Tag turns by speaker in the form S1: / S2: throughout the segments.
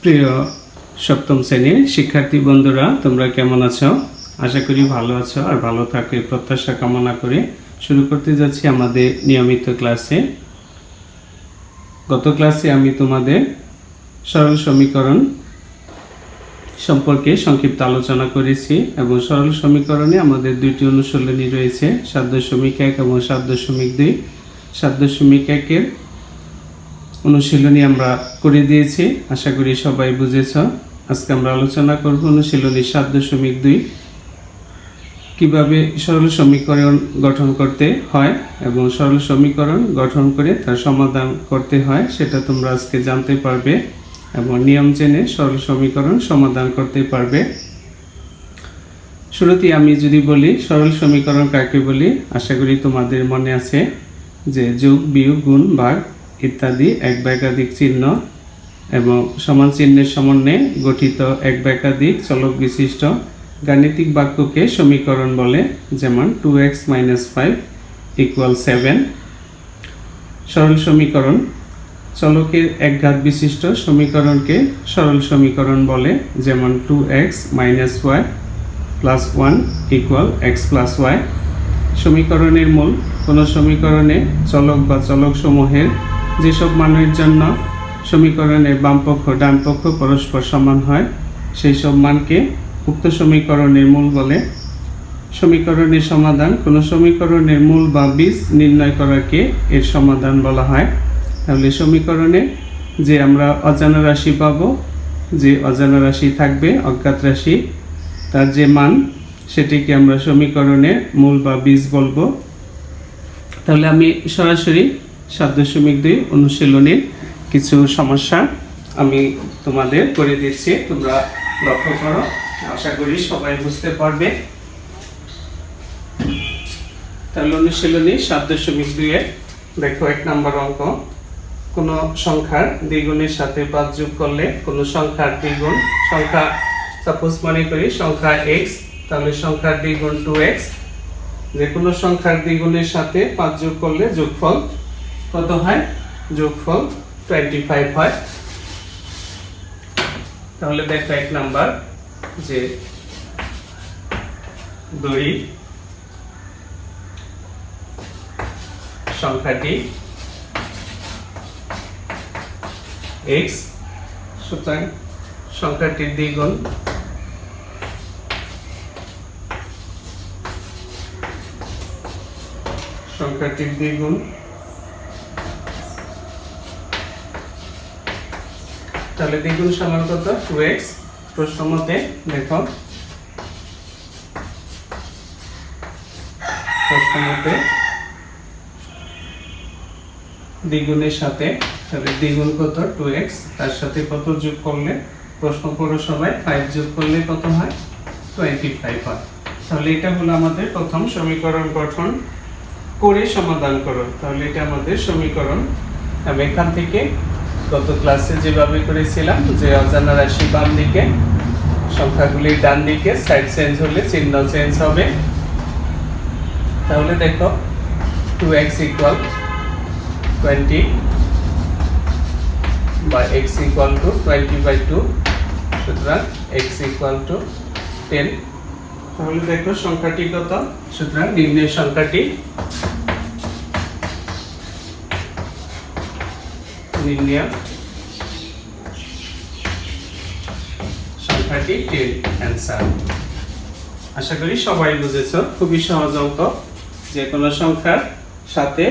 S1: প্রিয় সপ্তম শ্রেণীর শিক্ষার্থী বন্ধুরা, তোমরা কেমন আছো? আশা করি ভালো আছো আর ভালো থাকে প্রত্যাশা কামনা করে শুরু করতে যাচ্ছি আমাদের নিয়মিত ক্লাসে। গত ক্লাসে আমি তোমাদের সরল সমীকরণ সম্পর্কে সংক্ষিপ্ত আলোচনা করেছি এবং সরল সমীকরণে আমাদের দুইটি অনুশীলনী রয়েছে, 7.1 এবং 7.2। 7.1-এর অনুশীলনী আমরা করে দিয়েছি, আশা করি সবাই বুঝেছ। আজকে আমরা আলোচনা করব অনুশীলনী 7.2 কিভাবে সরল সমীকরণ গঠন করতে হয় এবং সরল সমীকরণ গঠন করে তার সমাধান করতে হয় সেটা তোমরা আজকে জানতে পারবে এবং নিয়ম জেনে সরল সমীকরণ সমাধান করতে পারবে। শুরুতেই আমি যদি বলি সরল সমীকরণ কাকে বলি, আশা করি তোমাদের মনে আছে যে যোগ, বিয়োগ, গুণ, ভাগ ইত্যাদি এক বা একাধিক চিহ্ন এবং সমান চিহ্নের সমন্বয়ে গঠিত এক বা একাধিক চলক বিশিষ্ট গাণিতিক বাক্যকে সমীকরণ বলে, যেমন 2x - 5 = 7। সরল সমীকরণ চলকের একঘাত বিশিষ্ট সমীকরণকে সরল সমীকরণ বলে, যেমন 2x - y + 1 = x + y। সমীকরণের মূল কোনো সমীকরণে চলক বা চলকসমূহের যেসব মানের জন্য সমীকরণের বামপক্ষ ডানপক্ষ পরস্পর সমান হয় সেই সব মানকে উক্ত সমীকরণের মূল বলে। সমীকরণের সমাধান কোনো সমীকরণের মূল বা বীজ নির্ণয় করাকে এর সমাধান বলা হয়। তাহলে সমীকরণে যে আমরা অজানা রাশি পাব, যে অজানা রাশি থাকবে অজ্ঞাত রাশি, তার যে মান সেটিকে আমরা সমীকরণের মূল বা বীজ বলবো। তাহলে আমি সরাসরি 7.2 অনুশীলনীর কিছু সমস্যা আমি তোমাদের করে দিচ্ছি, তোমরা লক্ষ্য করো, আশা করি সবাই বুঝতে পারবে। তাহলে অনুশীলনী 7.2 দেখো 1 নম্বর অঙ্ক, কোনো সংখ্যার দ্বিগুণের সাথে 5 যোগ করলে কোনো সংখ্যার দ্বিগুণ, সংখ্যা সাপোজ মনে করি সংখ্যা x, তাহলে সংখ্যার দ্বিগুণ 2x, যে কোনো সংখ্যার দ্বিগুণের সাথে 5 যোগ করলে যোগফল কত হয়? যোগফল 25 হয়। তাহলে দেখো 1 নাম্বার যে 2 সংখ্যাটি x, সুতরাং সংখ্যাটির দ্বিগুণ তাহলে দ্বিগুণ সমান কত? 2x। প্রশ্ন মতে দেখো, দ্বিগুণের সাথে, তাহলে দ্বিগুণ কত? 2x, তার সাথে কত যোগ করলে, প্রশ্ন পড়ো সবাই, 5 যোগ করলে কত হয়? 25 হয়। তাহলে এটা হলো আমাদের প্রথম সমীকরণ গঠন করে সমাধান করো। তাহলে এটা আমাদের সমীকরণ। আমি এখান থেকে গত ক্লাসে যেভাবে করেছিলাম যে অজানা রাশি বাম দিকে, সংখ্যাগুলি ডান দিকে, সাইড চেঞ্জ হলে চিহ্ন চেঞ্জ হবে। তাহলে দেখো 2x = 20 বা x = 20/2, সুতরাং x = 10। তাহলে দেখো সংখ্যাটি কত? সুতরাং নির্ণয় সংখ্যাটি 10 অ্যান্সার। আশা করি সবাই বুঝেছো, খুবই সহজ অঙ্ক। যে কোনো সংখ্যার সাথে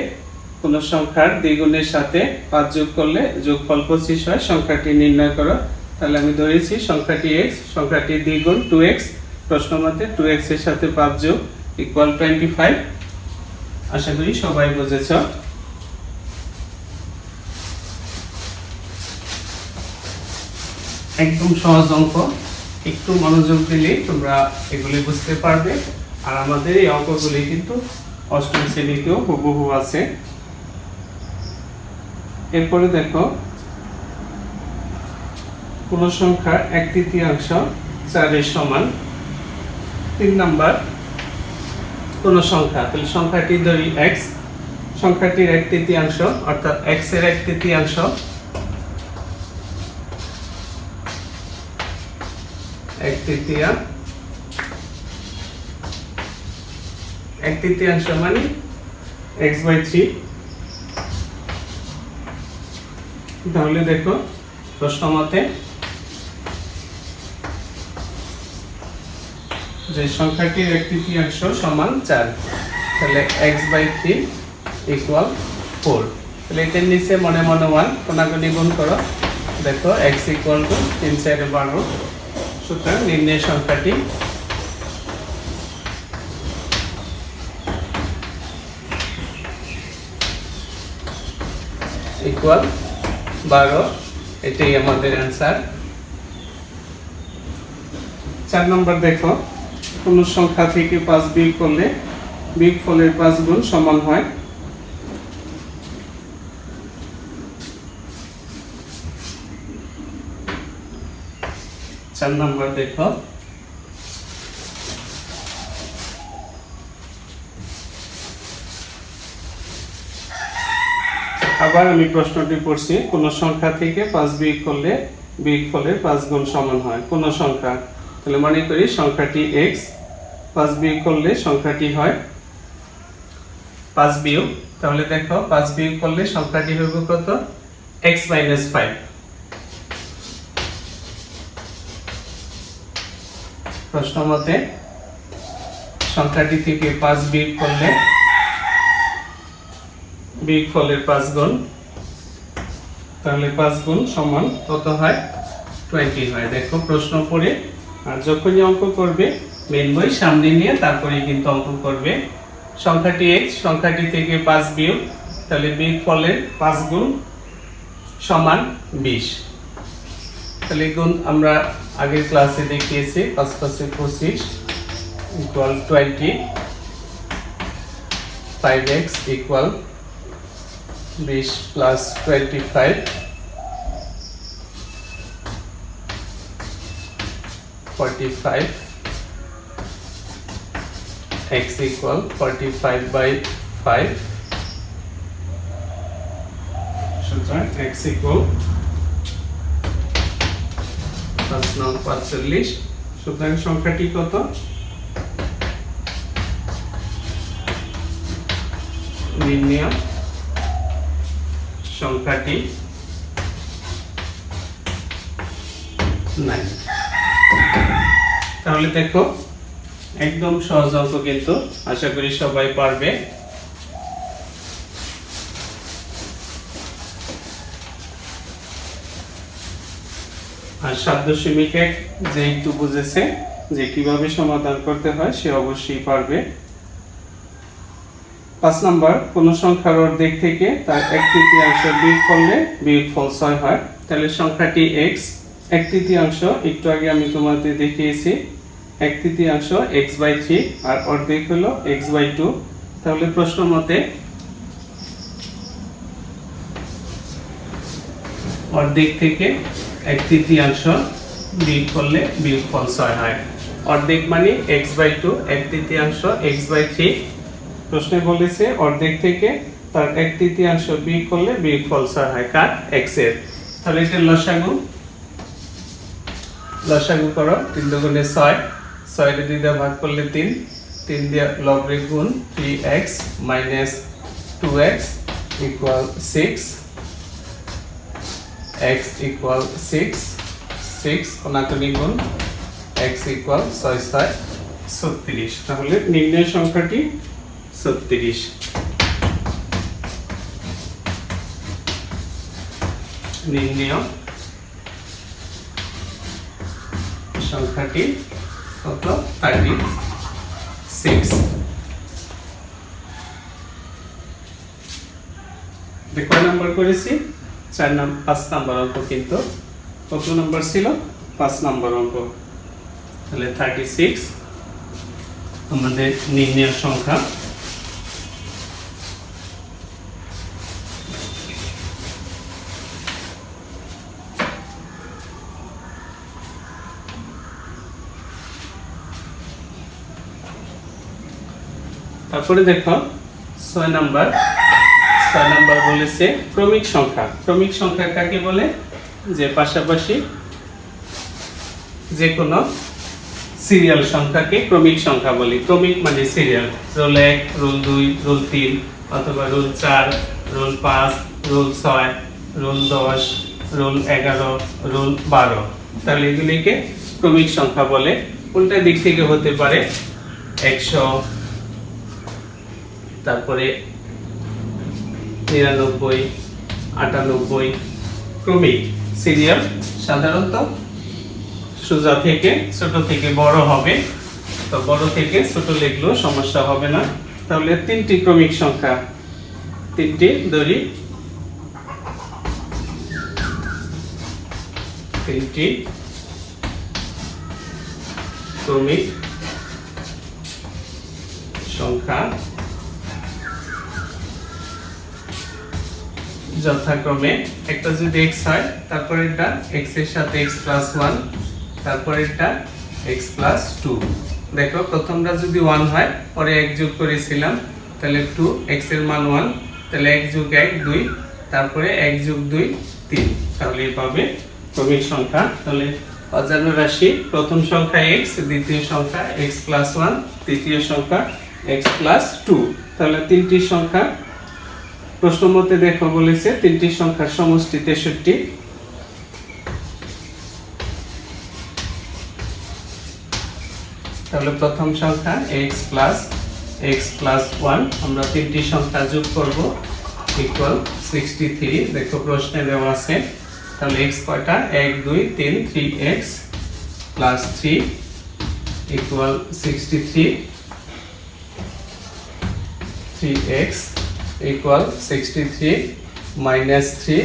S1: কোনো সংখ্যার দ্বিগুণের সাথে 5 যোগ করলে যোগফল 25 হয়, সংখ্যাটি নির্ণয় করো। তাহলে আমি ধরেছি সংখ্যাটি x, সংখ্যাটির দ্বিগুণ 2x, প্রশ্ন মতে 2x এর সাথে 5 যোগ = 25। আশা করি সবাই বুঝেছ। একদম সহজ অঙ্ক, একটু মনোযোগ দিলে তোমরা এগুলি বুঝতে পারবে। আর আমাদের এই অঙ্কগুলি কিন্তু অষ্টম শ্রেণীতেও হুবহু আছে। এরপরে দেখো কোন সংখ্যার 1/3 4 এর সমান। 3 নাম্বার কোন সংখ্যা, তাহলে সংখ্যাটি ধরি x, সংখ্যাটির 1/3 অর্থাৎ x এর 1/3 এক তৃতীয়াংশ মানে x/3। তাহলে দেখো প্রশ্ন মতে যে সংখ্যাটির এক তৃতীয়াংশ সমান 4, তাহলে x/3 = 4। তাহলে এটার নিচে মনে মনে 1 কোনাকুনি গুণ করো, দেখো x = 3 4 12। সুতরাং নির্ণয় সংখ্যাটি ইকুয়াল 12। এটাই আমাদের অ্যান্সার। 4 নম্বর দেখো, কোন সংখ্যা থেকে 5 বিয়োগ করলে বিয়োগফলের 5 গুণ সমান হয়। চার নম্বর দেখো, আবার আমি প্রশ্নটি পড়ছি, কোন সংখ্যা থেকে 5 বিয়োগ করলে বিয়োগফলের 5 গুণ সমান হয়। কোন সংখ্যা? তাহলে মনে করি সংখ্যাটি x, 5 বিয়োগ করলে সংখ্যাটি হয় 5 বিয়োগ। তাহলে দেখো 5 বিয়োগ করলে সংখ্যাটি হবে কত? x - 5। প্রশ্ন মতে সংখ্যাটি থেকে 5 বিয়োগ করলে বিয়োগফলের 5 গুণ, তাহলে 5 গুণ সমান কত হয়? 20 হয়। দেখো প্রশ্ন পড়ে আর যখনই অঙ্ক করবে মেন বই সামনে নিয়ে তারপরে কিন্তু অঙ্ক করবে। সংখ্যাটি x, সংখ্যাটি থেকে 5 বিয়োগ, তাহলে বিয়োগফলের 5 গুণ সমান 20। তাহলে গুণ আমরা আগের ক্লাসে দেখিয়েছি, 5 × 5 = 25 = 20। 5x = 20 + 25 45। x = 45/5। সুতরাং x = 45। সুতরাং সংখ্যাটি কত? নির্ণয় সংখ্যাটি 9। তাহলে দেখো একদম সহজ অঙ্ক, কিন্তু আশা করি সবাই পারবে। আর 7.1 যে একটু বুঝেছে যে কিভাবে সমাধান করতে হয় সে অবশ্যই পারবে। 5 নাম্বার, কোন সংখ্যার অর্ধেক থেকে তার এক তৃতীয়াংশ বিয়োগ করলে বিয়োগফল 6 হয়। তাহলে সংখ্যাটি x, এক তৃতীয়াংশ একটু আগে আমি তোমাদের দেখিয়েছি, এক তৃতীয়াংশ x/3 আর অর্ধেক হলো x/2। তাহলে প্রশ্ন মতে অর্ধেক থেকে এক তৃতীয়াংশ বিয়োগ করলে বিয়োগফল 6 হয়। অর্ধেক মানে x/2, এক তৃতীয়াংশ x/3। প্রশ্নে বলেছে অর্ধেক থেকে তার এক তৃতীয়াংশ বিয়োগ করলে বিয়োগফল 6 হয়। কার? x এর। তাহলে এটা লসাগু করো। 3 × 2 = 6, 6 কে 2 দিয়ে ভাগ করলে 3, 3 দিয়ে লব রে গুণ 3x - 2x = 6, x = 6, 6 কোনাকুনি গুণ x = 6 6 36। তাহলে নির্ণয় সংখ্যাটি 36। নির্ণয় সংখ্যাটি কত? 36। কয় নাম্বার করেছি? 5 নাম্বার অঙ্ক, কিন্তু কত নাম্বার ছিল? 5 নাম্বার অঙ্ক। তাহলে 36 আমাদের নির্ণয় সংখ্যা। তারপরে দেখো 6 নাম্বার বলেছে ক্রমিক সংখ্যা। ক্রমিক সংখ্যা কাকে বলে? যে পাশাপাশি যে কোনো সিরিয়াল সংখ্যাকে ক্রমিক সংখ্যা বলি। ক্রমিক মানে সিরিয়াল, রোল 1, রোল 2, রোল 3 অথবা roll 4, roll 5, roll 6, roll 10, roll 11, roll 12। তাহলে এগুলিকে ক্রমিক সংখ্যা বলে। উল্টা দিক থেকে হতে পারে 100, তারপরে 99, 98। ক্রমিক সিরিয়াল সাধারণত সোজা থেকে ছোট থেকে বড় হবে, তো বড় থেকে ছোট লিখলেও সমস্যা হবে না। তাহলে তিনটি ক্রমিক সংখ্যা, তিনটি ধরি, তিনটি ক্রমিক সংখ্যা যথাক্রমে একটা যদি x হয়, তারপর এটা x এর সাথে x + 1, তারপর এটা x + 2। দেখো প্রথমটা যদি 1 হয়, পরে 1 যোগ করেছিলাম, তাহলে 2, x এর মান 1, তাহলে 1 + 1 2, তারপরে 1 + 2 3। তাহলে এইভাবে ক্রমিক সংখ্যা। তাহলে অজানা রাশি প্রথম সংখ্যা x, দ্বিতীয় সংখ্যা x + 1, তৃতীয় সংখ্যা x + 2। তাহলে তিনটি সংখ্যা প্রশ্ন মতে দেখো বলেছে তিনটি সংখ্যার সমষ্টি 63। তাহলে প্রথম সংখ্যা x + 1, আমরা তিনটি সংখ্যা যোগ করব = 63। দেখো প্রশ্নে দেওয়া আছে। তাহলে x কয়টা? 1 2 3, 3x + 3 = 63। 3x = 63 - 3।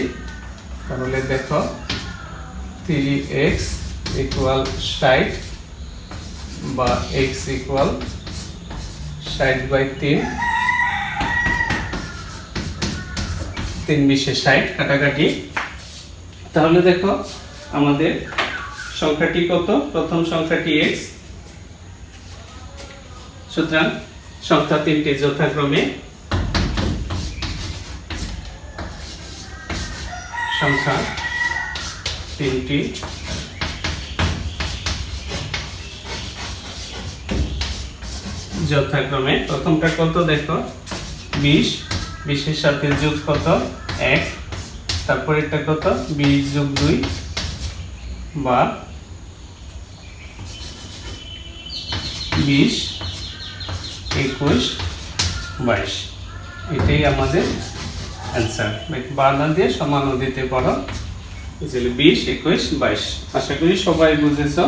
S1: তাহলে দেখো 3x = 60 বা x = 60/3, 3 20 60 কাটাকাটি। তাহলে দেখো আমাদের সংখ্যাটি কত? প্রথম সংখ্যাটি x। সুতরাং সংখ্যা তিনটি যথাক্রমে সংখ্যা তিনটি যথাক্রমে প্রথমটা কত দেখো 20, 20 এর সাথে যোগ কত 1, তারপর এটা কত 20 + 2 বা 20, 21, 22। এটাই আমাদের অ্যান্সার। বানা দিয়ে সমানও দিতে পারো, 20, 21, 22। আশা করি সবাই বুঝেছো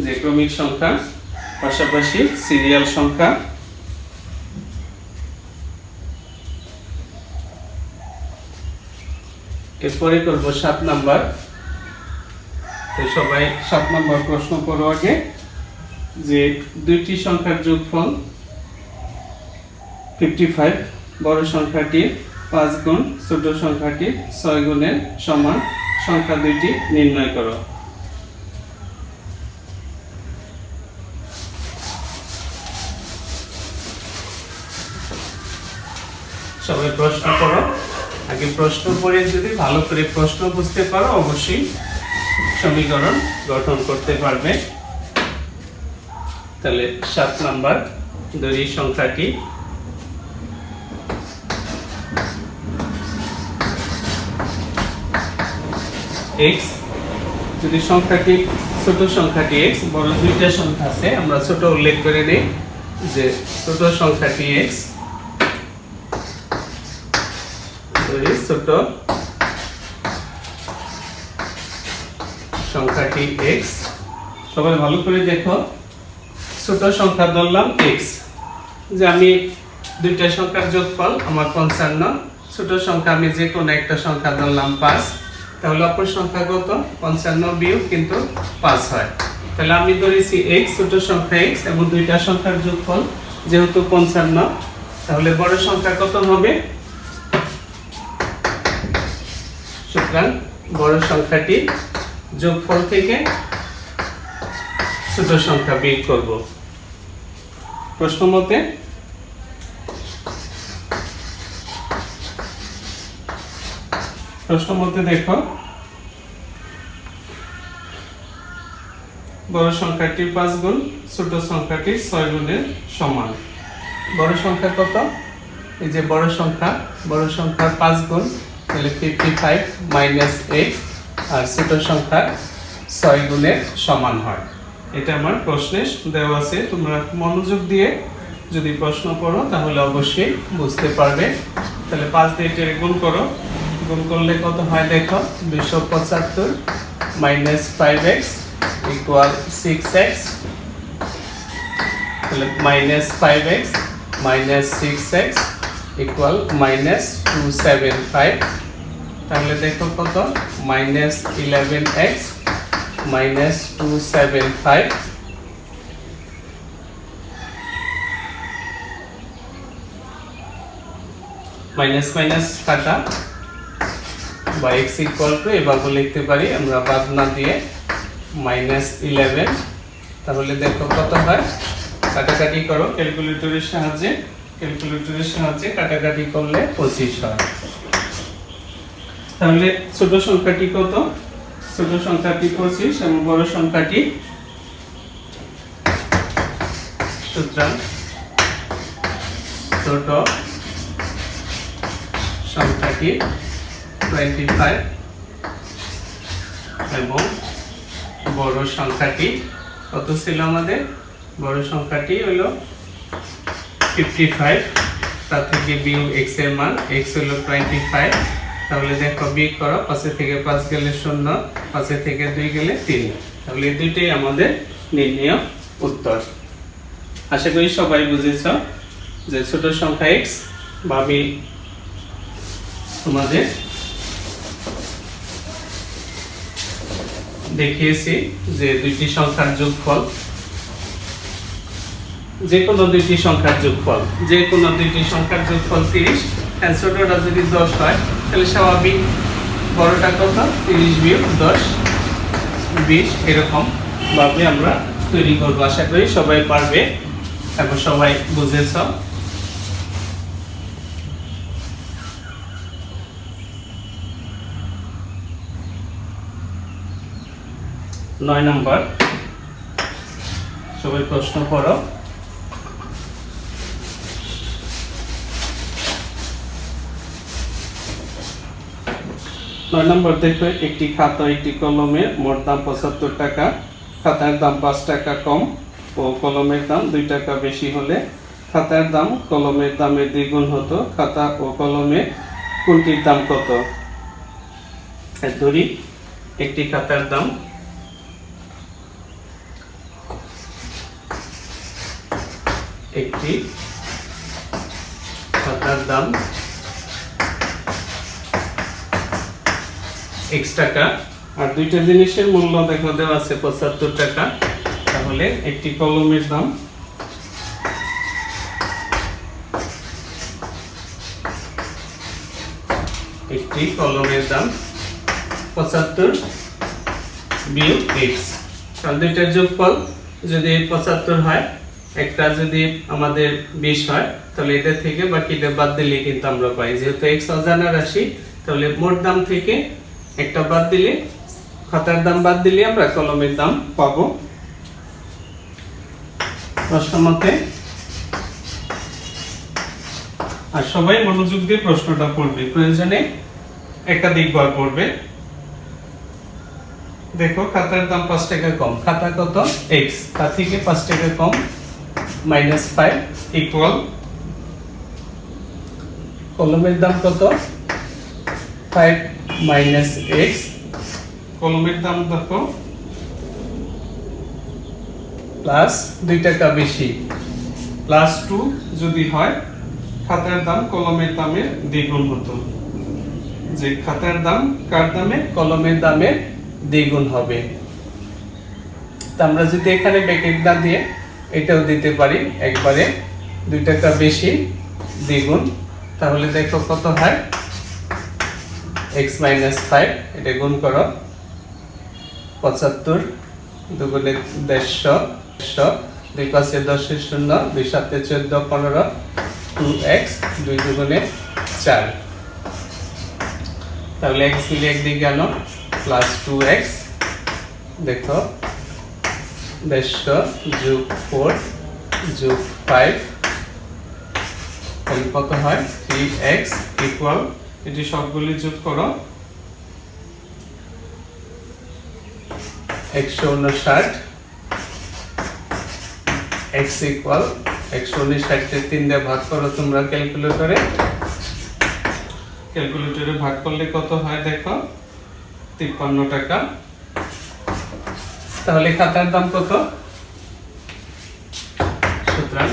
S1: যে ক্রমিক সংখ্যা পাশাপাশি সিরিয়াল সংখ্যা। এরপরে করব 7 নাম্বার। তো সবাই 7 নাম্বার প্রশ্ন করো আগে, যে দুইটি সংখ্যার যোগফল 55 বড় সংখ্যাটির 5 গুণ ছোট সংখ্যাটির 6 গুণের সমান সংখ্যা দুইটি নির্ণয় করো। সবাই প্রশ্ন করো। আগে প্রশ্ন পড়ে যদি ভালো করে প্রশ্ন বুঝতে পারো, অবশ্যই সমীকরণ গঠন করতে পারবে। তাহলে 7 নাম্বার ধরি সংখ্যাটি x, যদি সংখ্যাটি ছোট সংখ্যাটি x, বড় দুইটা সংখ্যা আছে, আমরা ছোট উল্লেখ করে নেই যে ছোট সংখ্যাটি x, ছোট সংখ্যাটি x। সবাই ভালো করে দেখো, ছোট সংখ্যা ধরলাম x, যে আমি দুইটা সংখ্যার যোগফল আমার 55, ছোট সংখ্যা আমি যে কোনো একটা সংখ্যা ধরলাম 5, তাহলে অপর সংখ্যা কত 55 বিয়োগ কিন্তু 5 হয়। তাহলে আমি ধরেছি x, ছোট সংখ্যা x এবং দুইটা সংখ্যার যোগফল যেহেতু 55, তাহলে বড় সংখ্যা কত হবে? সুতরাং বড় সংখ্যাটি যোগফল থেকে ছোট সংখ্যা বিয়োগ করব প্রশ্ন মতে। প্রশ্ন মতে দেখো বড় সংখ্যাটির 5 গুণ ছোট সংখ্যাটির 6 গুণের সমান। বড় সংখ্যা কত? এই যে বড় সংখ্যার 5 গুণ, তাহলে 55 মাইনাস 8, আর ছোট সংখ্যা 6 গুণের সমান হয়। এটা আমার প্রশ্নে দেওয়া আছে, তোমরা মনোযোগ দিয়ে যদি প্রশ্ন পড়ো তাহলে অবশ্যই বুঝতে পারবে। তাহলে 5 দিয়ে এটা গুণ করো, গুণ করলে কত হয় দেখো, 275 মাইনাস 5x ইকুয়াল 6x, তাহলে minus 5x minus 6x equal minus 275। তাহলে দেখো কত, minus 11x minus 275, minus minus কাটা বা x ইকুয়াল টু এভাবে লিখতে পারি আমরা বাদ না দিয়ে মাইনাস 11। তাহলে দেখো কত হয়, কাটাকাটি করো ক্যালকুলেটরের সাহায্যে কাটাকাটি করলে 25 হয়। তাহলে ছোট সংখ্যাটি কত? ছোট সংখ্যাটি 25 এবং বড় সংখ্যাটি, সুতরাং ছোট সংখ্যাটি 25 এবং বড় সংখ্যাটি কত ছিল আমাদের? বড় সংখ্যাটি হলো 55, তার থেকে বিয়োগ x এর মান, x হলো 25। তাহলে দেখো বিয়োগ করো, 5 থেকে 5 গেলে 0, 5 থেকে 2 গেলে 3। তাহলে এই দুইটাই আমাদের নির্ণয় উত্তর। আশা করি সবাই বুঝেছো যে ছোট সংখ্যা x, বা আমি তোমাদের দেখিয়েছি যে দুইটি সংখ্যার যোগফল, যে কোনো দুইটি সংখ্যার যোগফল 30, ছোটটা যদি 10 হয় তাহলে স্বাভাবিক বড়টা কত, 30 বিয়োগ 10 20, এরকম ভাবে আমরা তৈরি করব। আশা করি সবাই পারবে এবং সবাই বুঝেছ। নয় নম্বর, সবাই প্রশ্ন পড়ো। 9 নম্বর দেখো, একটি খাতা একটি কলমের মোট দাম 75 টাকা, খাতার দাম 5 টাকা কম ও কলমের দাম 2 টাকা বেশি হলে খাতার দাম কলমের দামের দ্বিগুণ হতো। খাতা ও কলমে কোনটির দাম কত? ধরি একটি খাতার দাম x টাকা, আর দুইটা জিনিসের মূল্য দেখো দেওয়া আছে 75 টাকা। তাহলে একটি কলমের দাম একটি কলমের দাম 75 বিয়োগ x, তাহলে দুইটার যোগফল যদি 75 হয়, একটা যদি আমাদের 20 হয়, তাহলে এটা থেকে বাকিটা বাদ দিলে কিন্তু আমরা পাই, যেহেতু x অজানা রাশি, তাহলে মোট দাম থেকে একটা বাদ দিলে, খাতার দাম বাদ দিলে আমরা কলমের দাম পাবো প্রশ্ন মতে। আর সবাই মনোযোগ দিয়ে প্রশ্নটা পড়বে, প্রয়োজনে একাধিকবার পড়বে। দেখো খাতার দাম 5 টাকা কম, খাতা কত x, তার থেকে 5 টাকা কম -5 ইকুয়াল কলমের দাম কত 5 মাইনাস x, কলমের দাম দেখো প্লাস 2 টাকা বেশি, প্লাস 2 যদি হয় খাতার দাম কলমের দামের দ্বিগুণ হতো, যে খাতার দাম কার দামে, কলমের দামের দ্বিগুণ হবে। তা আমরা যদি এখানে ব্র্যাকেট না দিয়ে এটাও দিতে পারি একবারে 2 টাকা বেশি দ্বিগুণ, তাহলে দেখো কত হয় x মাইনাস 5, এটা গুণ করো 75 দুগুণে 150, 2 পাশে 10 এর 0, 2 সাথে 14 15, 2x 2 দুগুণে 4, তাহলে x মিলে একদিকে আনো প্লাস 2x, দেখো 150 যোগ 4 যোগ 5 তাহলে কত হয় 3x ইকুয়াল এটি সবগুলি যোগ করো 159 x ইকুয়াল 159 কে 3 দিয়ে ভাগ করো তোমরা ক্যালকুলেটরে ভাগ করলে কত হয় দেখো 53 টাকা তাহলে খাতার দাম কত সুতরাং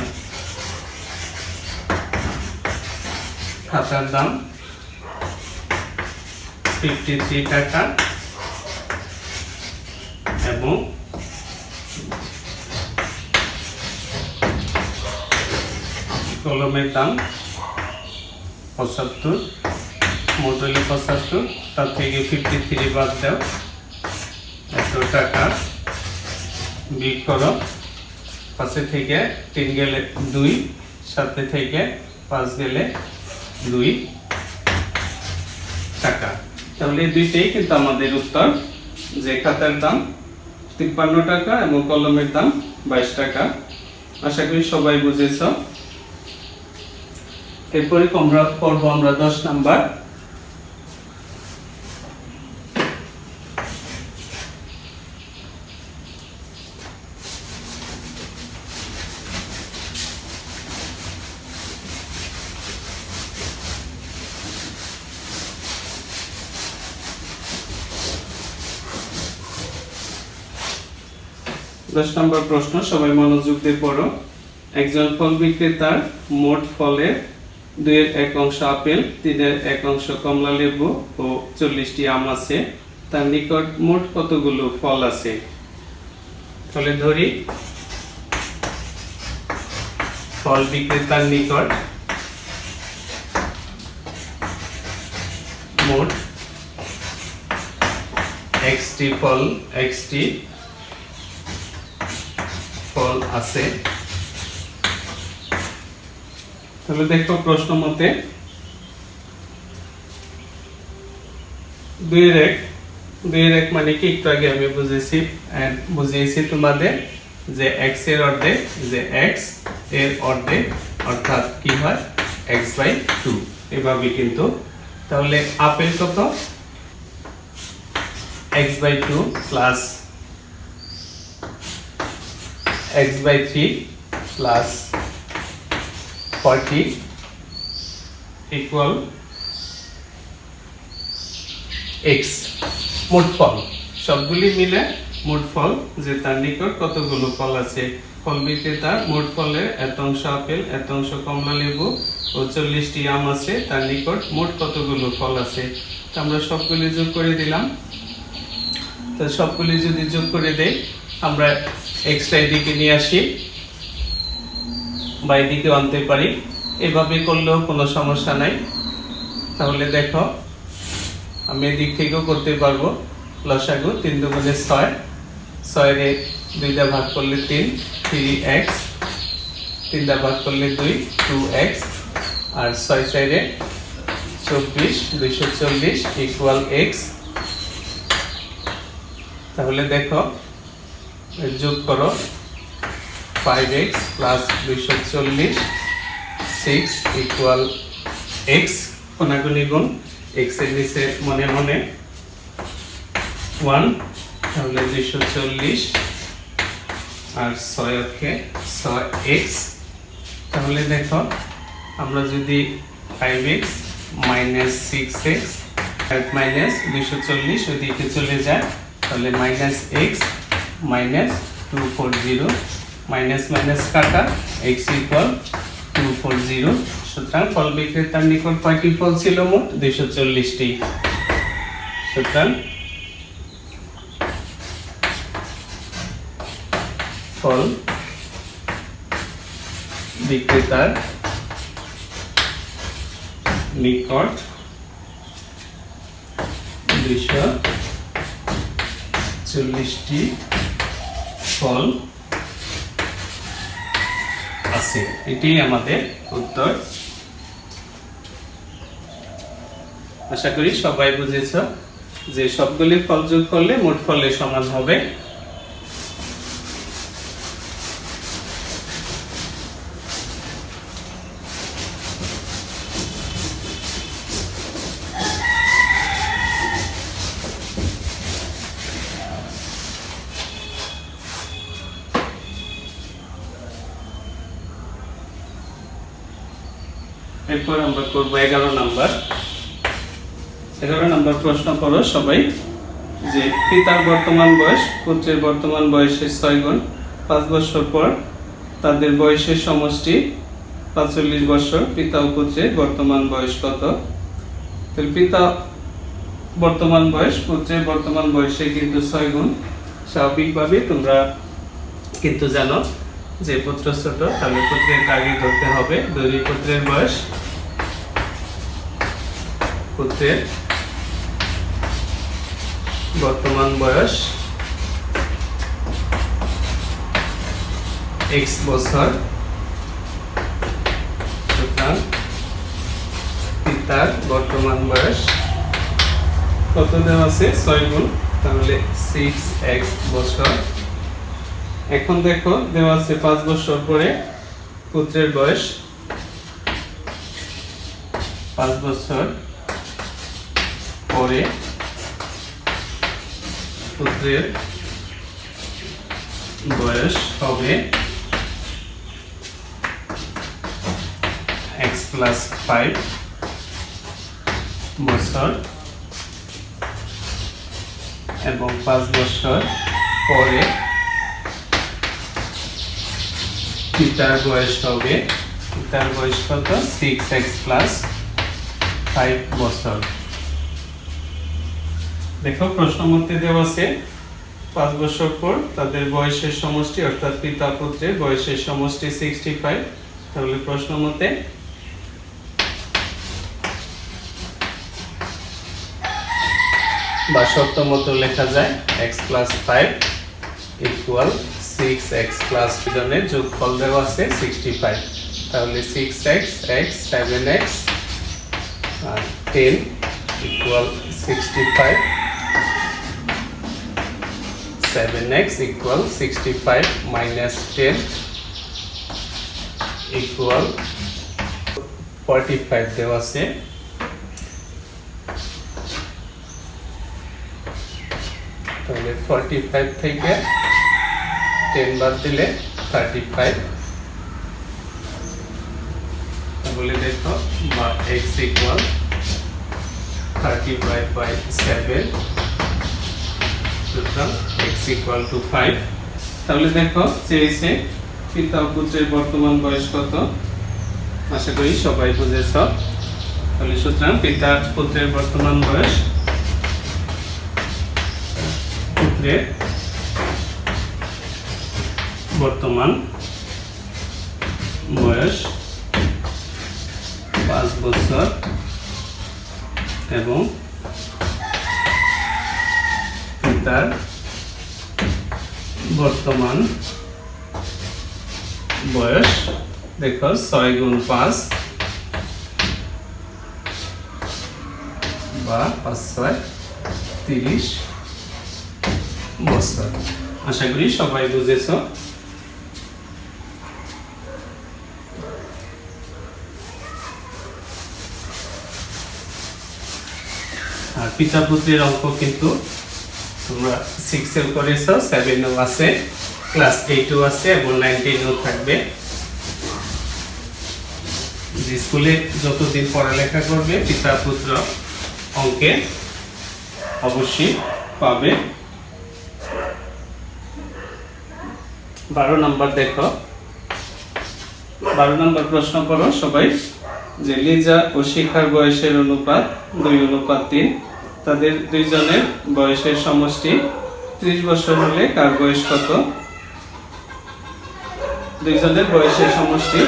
S1: খাতার দাম 53 টাকা এবং কলমের দাম 75 মোট হলে 75 তার থেকে 53 বাদ দাও 100 টাকা বিয়োগ করো পাশে থেকে 3 গেলে 2 সাথে থেকে 5 গেলে 2 টাকা তাহলে দুইটাই কিন্তু আমাদের উত্তর যে খাতার দাম 53 টাকা এবং কলমের দাম 22 টাকা আশা করি সবাই বুঝেছো এরপরে আমরা পড়ব আমরা 10 নাম্বার 10 নম্বর প্রশ্ন সবাই মনোযোগ দিয়ে পড়ো একজন ফল বিক্রেতার মোট ফলের 2/1 অংশ আপেল 3/1 অংশ কমলা লেবু ও 40টি আম আছে তার নিকট মোট কতগুলো ফল আছে তাহলে ধরি ফল বিক্রেতার নিকট মোট xটি ফল আছে তাহলে দেখো প্রশ্ন মতে 2/1 মানে কি একটু আগে আমি বুঝিয়েছি তোমাদের যে x এর অর্ধেক যে x এর অর্ধেক অর্থাৎ কি হয় x/2 এভাবে কিন্তু তাহলে আপেল কত x/2 plus x/3 plus 40 equal x মোট ফল সবগুলি মিলে মোট ফল যে তার নিকট কতগুলো ফল আছে ফল বিক্রেতার মোট ফলের এত অংশ আপেল এত অংশ কমলা লেবু ও 40টি আম আছে তার নিকট মোট কতগুলো ফল আছে তো আমরা সবগুলি যোগ করে দিলাম তো সবগুলি যদি যোগ করে দেই আমরা x টা এদিকে নিয়ে আসি বা এদিকে আনতে পারি এভাবে করলেও কোনো সমস্যা নাই তাহলে দেখো আমি এদিক থেকেও করতে পারবো লসাগু 3 দুগুণে 6 6 রে 2 দা ভাগ করলে 3x 3 দা ভাগ করলে 2x আর 6 6 রে 24 240 ইকুয়াল x তাহলে দেখো যোগ করো 5x প্লাস 240 6 ইকুয়াল x কোনাগুনি গুণ x এর নিচে মনে মনে 1 তাহলে 240 আর 6 অক্ষে 6x তাহলে দেখো আমরা যদি 5x মাইনাস 6x 5 মাইনাস 240 ওদিকে চলে যায় তাহলে minus x minus 240 minus minus কাটা x ইকুয়াল 240 সুতরাং ফল বিক্রেতার নিকট কয়টি ফল ছিল মোট 240টি সুতরাং ফল বিক্রেতার নিকট 240টি ফল আছে এটাই আমাদের উত্তর আশা করি সবাই বুঝেছো যে সবগুলি ফল যোগ করলে মোট ফলের সমান হবে এরপর আমরা করব 11 নাম্বার। 11 নাম্বার প্রশ্ন করো সবাই, যে পিতার বর্তমান বয়স পুত্রের বর্তমান বয়সের 6 গুণ, 5 বছর পর তাদের বয়সের সমষ্টি 45 বছর। পিতা ও পুত্রের বর্তমান বয়স কত? তাহলে পিতা বর্তমান বয়স পুত্রের বর্তমান বয়সে কিন্তু 6 গুণ। স্বাভাবিকভাবে তোমরা কিন্তু জানো যে পুত্র ছোট, তাহলে পুত্রের আগে ধরতে হবে। দুই পুত্রের বয়স, পুত্রের বর্তমান বয়স x বছর, সুতরাং পিতার বর্তমান বয়স কত দেওয়া আছে? 6 গুণ, তাহলে 6x বছর। এখন দেখো দেওয়া আছে 5 বছর পরে পুত্রের বয়স, 5 বছর পরে পুত্রের বয়স হবে x + 5 বছর, এবং 5 বছর পরে পিতার বয়স হবে, পিতার বয়স কত? 6x + 5 বছর। দেখো প্রশ্ন মতে দেওয়া আছে 5 বছর পর তাদের বয়সের সমষ্টি, অর্থাৎ পিতা পুত্রের বয়সের সমষ্টি 65। তাহলে প্রশ্ন মতে বা শর্ত মতো লেখা যায় x + 5 = 6x + জনের যোগফল দেওয়া আছে 65। তাহলে 6x, x, 7x আর 10 = 65, 7x = 65 - 10 = 45 দেওয়া আছে। তাহলে 45 থেকে 10 বাদ দিলে 35। তাহলে দেখো বা x = 35/7, সুতরাং x = 5। তাহলে দেখো চেয়েছে পিতা ও পুত্রের বর্তমান বয়স কত। আশা করি সবাই বুঝেছ। তাহলে সুতরাং পিতা পুত্রের বর্তমান বয়স, পুত্রের বর্তমান বয়স 5 বছর এবং পিতার বর্তমান বয়স দেখো 6 গুণ 5 বা 5 × 6 = 30 বছর। আশা করি সবাই বুঝেছ। আর পিতা পুত্রের অঙ্ক কিন্তু তোমরা 6 এও করেছ, 7 এও আছে, ক্লাস 8 এও আছে এবং 9 এও থাকবে। যে স্কুলে যতদিন পড়ালেখা করবে পিতা পুত্র অঙ্কে অবশ্যই পাবে। 12 নম্বর দেখো, 12 নম্বর প্রশ্ন করো সবাই, যে লিজা ও শিখার বয়সের অনুপাত 2:3। তাদের দুইজনের বয়সের সমষ্টি 30 বছর হলে কার বয়স কত? দুইজনের বয়সের সমষ্টি,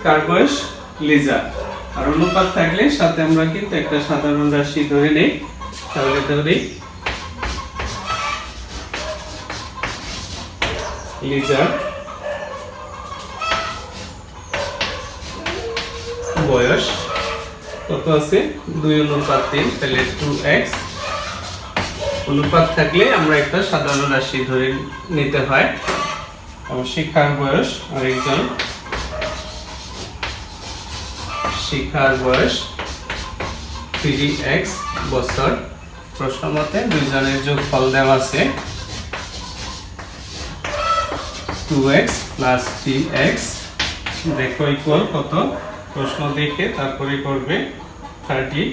S1: কার বয়স? লিজা। আর অনুপাত থাকলে সাথে আমরা কিন্তু একটা সাধারণ রাশি ধরে নেই। তাহলে ধরি লিজার বয়স কত আছে? 2:3, তাহলে 2x। অনুপাত থাকলে আমরা একটা সাধারণ রাশি ধরে নিতে হয়। শিখার বয়স, আরেকজন শিখার বয়স 3x বছর। প্রশ্ন মতে দুইজনের যোগফল দেওয়া আছে 2x + 3x। দেখো ইকুয়াল কত? প্রশ্ন দেখে তারপরে করবে 30।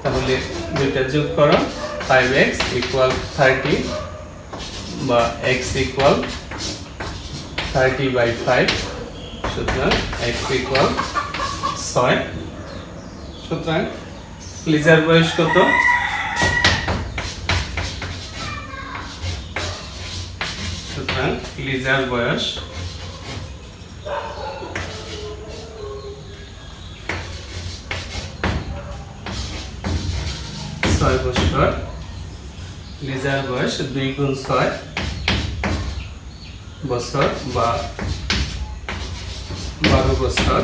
S1: তাহলে দুইটা যোগ করো, 5x ইকুয়াল 30 বা x ইকুয়াল 30/5। সুতরাং x ইকুয়াল 6। সুতরাং লিজার বয়স কত? সুতরাং লিজার বয়স 6 বছর। লিজার বয়স 2 গুণ 6 বছর বা 12 বছর।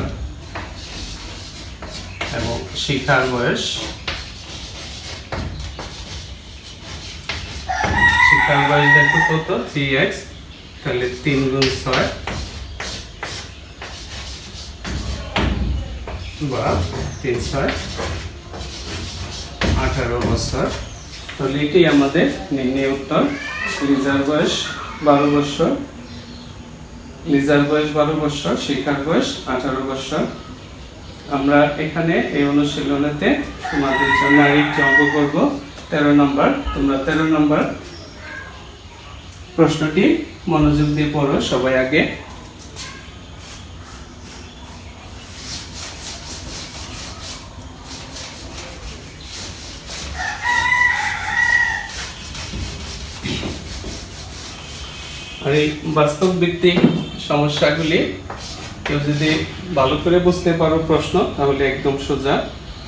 S1: এবং শিখার বয়স দেখো কত? 3x। তাহলে 3 গুণ 6 বা 3 6 18 বছর। তাহলে এটাই আমাদের নির্ণয় উত্তর। লিজার বয়স 12 বছর, লিজার বয়স 12 বছর, শিখার বয়স 18 বছর। আমরা এখানে এই অনুশীলনেতে তোমাদের জন্য আরেকটি অঙ্ক করব 13 নম্বর। তোমরা 13 নম্বর প্রশ্নটি মনোযোগ দিয়ে পড়ো সবাই আগে। আর এই বাস্তব ভিত্তিক সমস্যাগুলি কেউ যদি ভালো করে বুঝতে পারো প্রশ্ন, তাহলে একদম সোজা।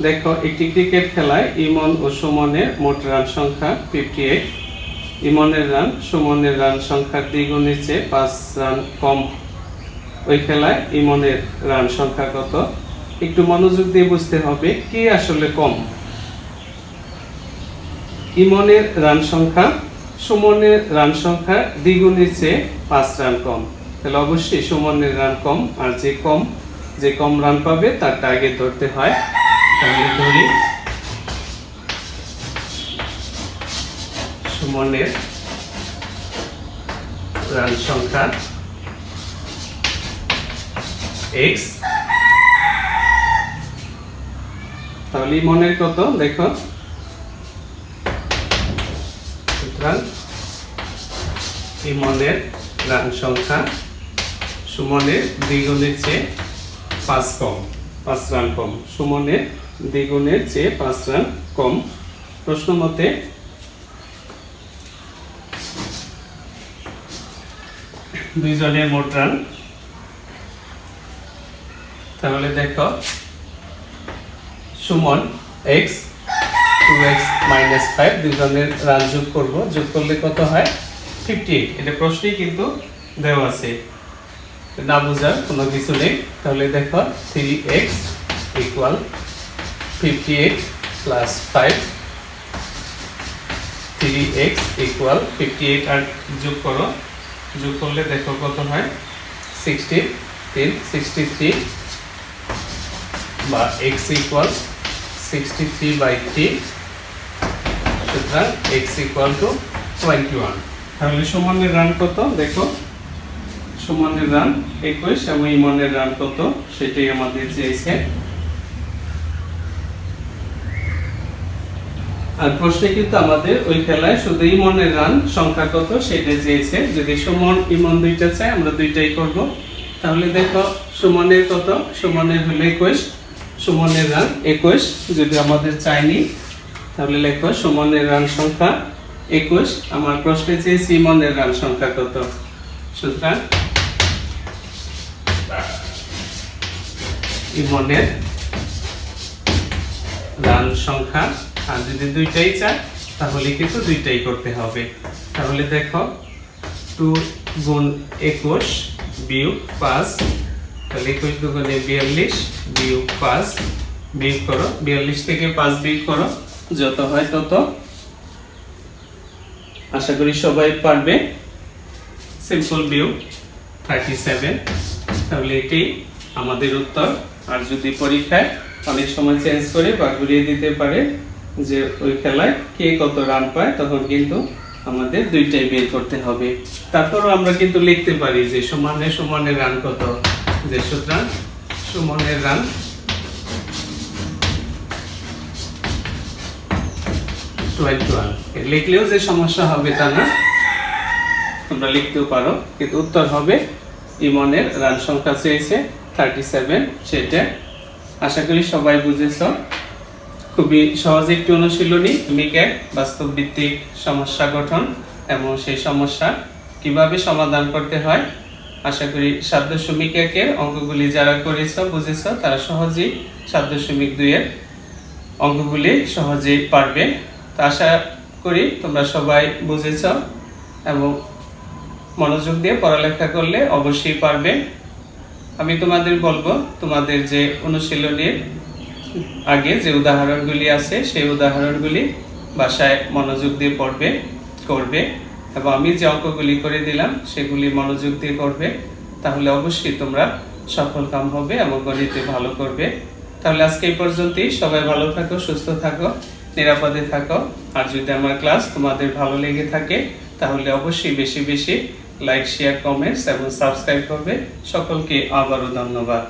S1: দেখো, একটি ক্রিকেট খেলায় ইমন ও সুমনের মোট রান সংখ্যা 58। ইমনের রান সুমনের রান সংখ্যার দ্বিগুণের চেয়ে 5 রান কম। ওই খেলায় ইমনের রান সংখ্যা কত? একটু মনোযোগ দিয়ে বুঝতে হবে কি আসলে কম। ইমনের রান সংখ্যা সুমনের রান সংখ্যা দ্বিগুণের চেয়ে 5 রান কম। তাহলে অবশ্যই সুমনের রান কম, আর যে কম রান পাবে তারটা আগে ধরতে হয়। তাহলে ধরি সুমনের রান সংখ্যা x। তাহলে ইমনের কত দেখো। সুতরাং ইমনের রান সংখ্যা সুমনের দ্বিগুণের চেয়ে 5 কম, 5 রান কম। সুমনের দ্বিগুণের চেয়ে 5 রান কম। প্রশ্ন মতে দুইজনের মোট রান। তাহলে দেখো, সুমন x 2x - 5, দুইজনের রান যোগ করব। যোগ করলে কত হয়? 58। এটা প্রশ্নেই কিন্তু দেওয়া আছে, না বোঝার কোনো কিছু নেই। তাহলে দেখো 3x equal 58 plus 5। 3x equal 58 আর যোগ করো। যোগ করলে দেখো কত হয়? 63 বা x ইকুয়াল 63/3। সুতরাং x ইকুয়াল টু 21। তাহলে সুমনের রান কত দেখো। সুমনের রান 21 এবং ইমনের রান কত সেটাই আমাদের চেয়েছে। আর প্রশ্নে কিন্তু আমাদের ওই খেলায় শুধু ইমনের রান সংখ্যা কত সেটা চেয়েছে। যদি সুমন ইমন দুইটা চাই, আমরা দুইটাই করব। তাহলে দেখো, সুমনের কত? সুমনের হলো 21, সুমনের রান 21। যদি আমাদের চাইনি, তাহলে লেখো সুমনের রান সংখ্যা 21। আমার প্রশ্নে চেয়েছি ইমনের রান সংখ্যা কত। সুতরাং ইমনের রান সংখ্যা, আর যদি দুইটাই চাই তাহলে কিন্তু দুইটাই করতে হবে। তাহলে দেখো 2 গুণ 21 বিয়োগ 5। তাহলে 21 দুগুণে 42 বিয়োগ 5। বিয়োগ করো, 42 থেকে 5 বিয়োগ করো, যত হয় তত। আশা করি সবাই পারবে। সিম্পল বিয়োগ 37। তাহলে এটাই আমাদের উত্তর। আর যদি পরীক্ষায় অনেক সময় চেঞ্জ করে বা ঘুরিয়ে দিতে পারে যে ওই খেলায় কে কত রান পায়, তখন কিন্তু আমাদের দুইটাই বের করতে হবে। তারপরও আমরা কিন্তু লিখতে পারি যে সমানে সমানে রান কত। যে সুতরাং সুমনের রান। লিখলেও যে সমস্যা হবে তা না, তোমরা লিখতেও পারো, কিন্তু উত্তর হবে ইমনের রান সংখ্যা চেয়েছে 37, সেটা আশা করি সবাই বুঝেছ। খুবই সহজ একটি অনুশীলনী, মিকের বাস্তব ভিত্তিক সমস্যা গঠন এবং সেই সমস্যা কিভাবে সমাধান করতে হয়। আশা করি 7.1 অঙ্কগুলি যারা করেছ বুঝেছ, তারা সহজেই 7.2 এর অঙ্কগুলি সহজেই পারবে। তো আশা করি তোমরা সবাই বুঝেছ এবং মনোযোগ দিয়ে পড়ালেখা করলে অবশ্যই পারবে। আমি তোমাদের বলবো, তোমাদের যে অনুশীলনীর আগে যে উদাহরণগুলি আছে সেই উদাহরণগুলি বাসায় মনোযোগ দিয়ে পড়বে, করবে, এবং আমি যে অঙ্কগুলি করে দিলাম সেগুলি মনোযোগ দিয়ে করবে। তাহলে অবশ্যই তোমরা সফল কাম হবে এবং গণিতে ভালো করবে। তাহলে আজকে এই পর্যন্তই। সবাই ভালো থাকো, সুস্থ থাকো, নিরাপদে থাকো। আর যদি আমার ক্লাস তোমাদের ভালো লেগে থাকে তাহলে অবশ্যই বেশি বেশি লাইক, শেয়ার, কমেন্টস এবং সাবস্ক্রাইব করবে। সকলকে আবারও ধন্যবাদ।